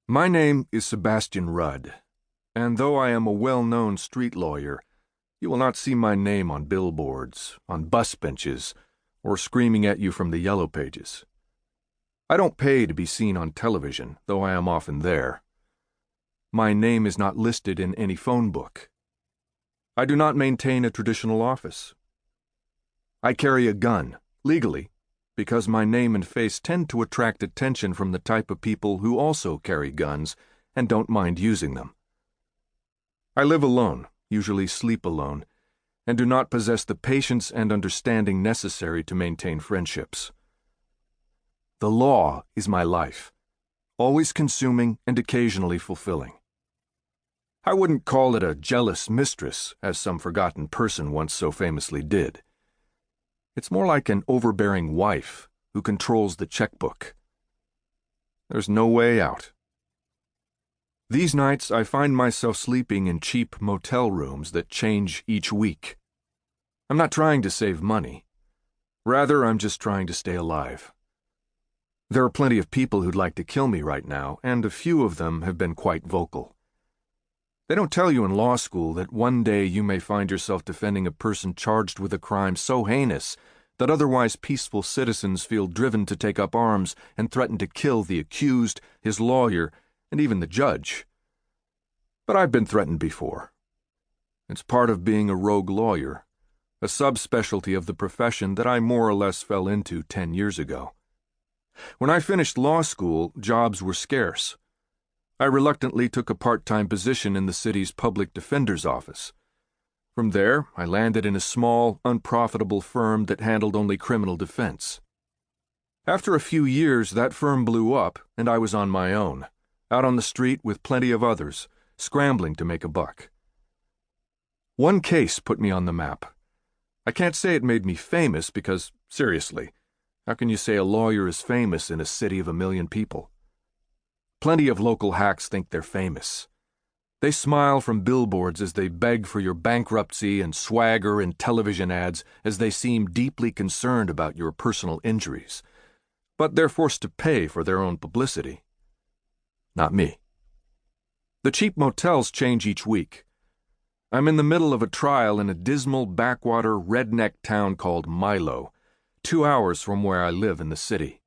My name is Sebastian Rudd, and though I am a well-known street lawyer, you will not see my name on billboards, on bus benches, or screaming at you from the yellow pages. I don't pay to be seen on television, though I am often there. My name is not listed in any phone book. I do not maintain a traditional office. I carry a gun, legally, because my name and face tend to attract attention from the type of people who also carry guns and don't mind using them. I live alone, usually sleep alone, and do not possess the patience and understanding necessary to maintain friendships. The law is my life, always consuming and occasionally fulfilling. I wouldn't call it a jealous mistress, as some forgotten person once so famously did. It's more like an overbearing wife who controls the checkbook. There's no way out. These nights I find myself sleeping in cheap motel rooms that change each week. I'm not trying to save money. Rather, I'm just trying to stay alive. There are plenty of people who'd like to kill me right now, and a few of them have been quite vocal. They don't tell you in law school that one day you may find yourself defending a person charged with a crime so heinous that otherwise peaceful citizens feel driven to take up arms and threaten to kill the accused, his lawyer, and even the judge. But I've been threatened before. It's part of being a rogue lawyer, a subspecialty of the profession that I more or less fell into 10 years ago. When I finished law school, jobs were scarce. I reluctantly took a part-time position in the city's public defender's office. From there, I landed in a small, unprofitable firm that handled only criminal defense. After a few years, that firm blew up, and I was on my own, out on the street with plenty of others, scrambling to make a buck. One case put me on the map. I can't say it made me famous because, seriously, how can you say a lawyer is famous in a city of 1 million people? Plenty of local hacks think they're famous. They smile from billboards as they beg for your bankruptcy and swagger in television ads as they seem deeply concerned about your personal injuries. But they're forced to pay for their own publicity. Not me. The cheap motels change each week. I'm in the middle of a trial in a dismal backwater redneck town called Milo, 2 hours from where I live in the city.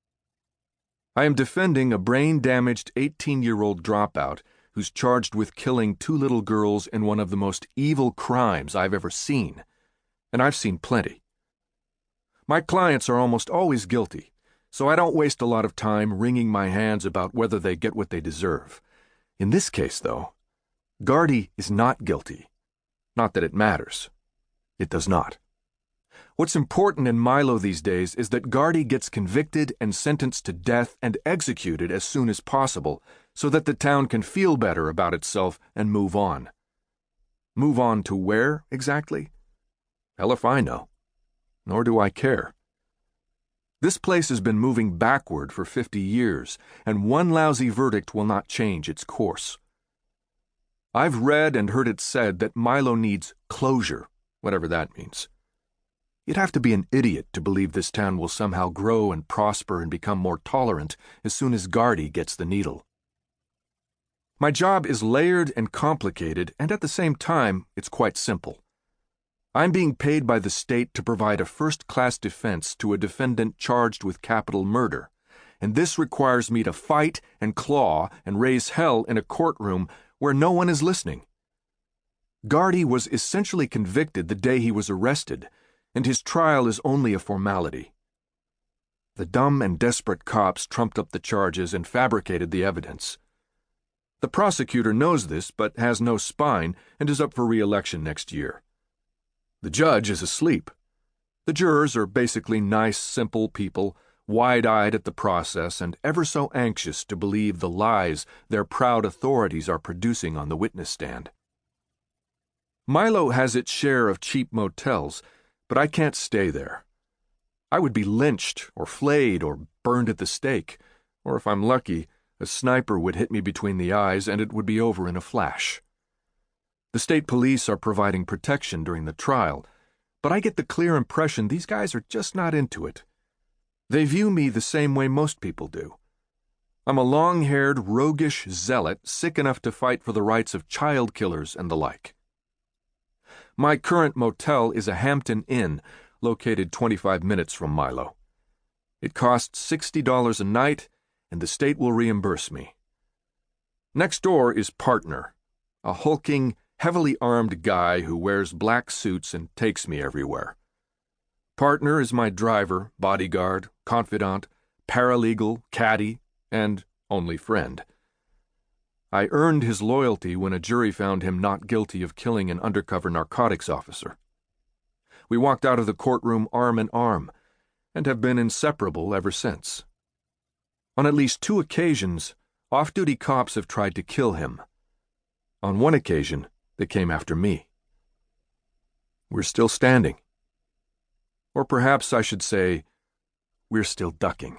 I am defending a brain-damaged 18-year-old dropout who's charged with killing 2 little girls in one of the most evil crimes I've ever seen, and I've seen plenty. My clients are almost always guilty, so I don't waste a lot of time wringing my hands about whether they get what they deserve. In this case, though, Gardy is not guilty. Not that it matters. It does not. What's important in Milo these days is that Gardy gets convicted and sentenced to death and executed as soon as possible so that the town can feel better about itself and move on. Move on to where, exactly? Hell if I know. Nor do I care. This place has been moving backward for 50 years, and one lousy verdict will not change its course. I've read and heard it said that Milo needs closure, whatever that means. You'd have to be an idiot to believe this town will somehow grow and prosper and become more tolerant as soon as Gardy gets the needle. My job is layered and complicated, and at the same time, it's quite simple. I'm being paid by the state to provide a first-class defense to a defendant charged with capital murder, and this requires me to fight and claw and raise hell in a courtroom where no one is listening. Gardy was essentially convicted the day he was arrested, and his trial is only a formality. The dumb and desperate cops trumped up the charges and fabricated the evidence. The prosecutor knows this but has no spine and is up for re-election next year. The judge is asleep. The jurors are basically nice, simple people, wide-eyed at the process and ever so anxious to believe the lies their proud authorities are producing on the witness stand. Milo has its share of cheap motels, but I can't stay there. I would be lynched or flayed or burned at the stake, or if I'm lucky, a sniper would hit me between the eyes and it would be over in a flash. The state police are providing protection during the trial, but I get the clear impression these guys are just not into it. They view me the same way most people do. I'm a long-haired, roguish zealot sick enough to fight for the rights of child killers and the like. My current motel is a Hampton Inn, located 25 minutes from Milo. It costs $60 a night, and the state will reimburse me. Next door is Partner, a hulking, heavily armed guy who wears black suits and takes me everywhere. Partner is my driver, bodyguard, confidant, paralegal, caddy, and only friend. I earned his loyalty when a jury found him not guilty of killing an undercover narcotics officer. We walked out of the courtroom arm in arm, and have been inseparable ever since. On at least 2 occasions, off-duty cops have tried to kill him. On one occasion, they came after me. We're still standing. Or perhaps I should say, we're still ducking.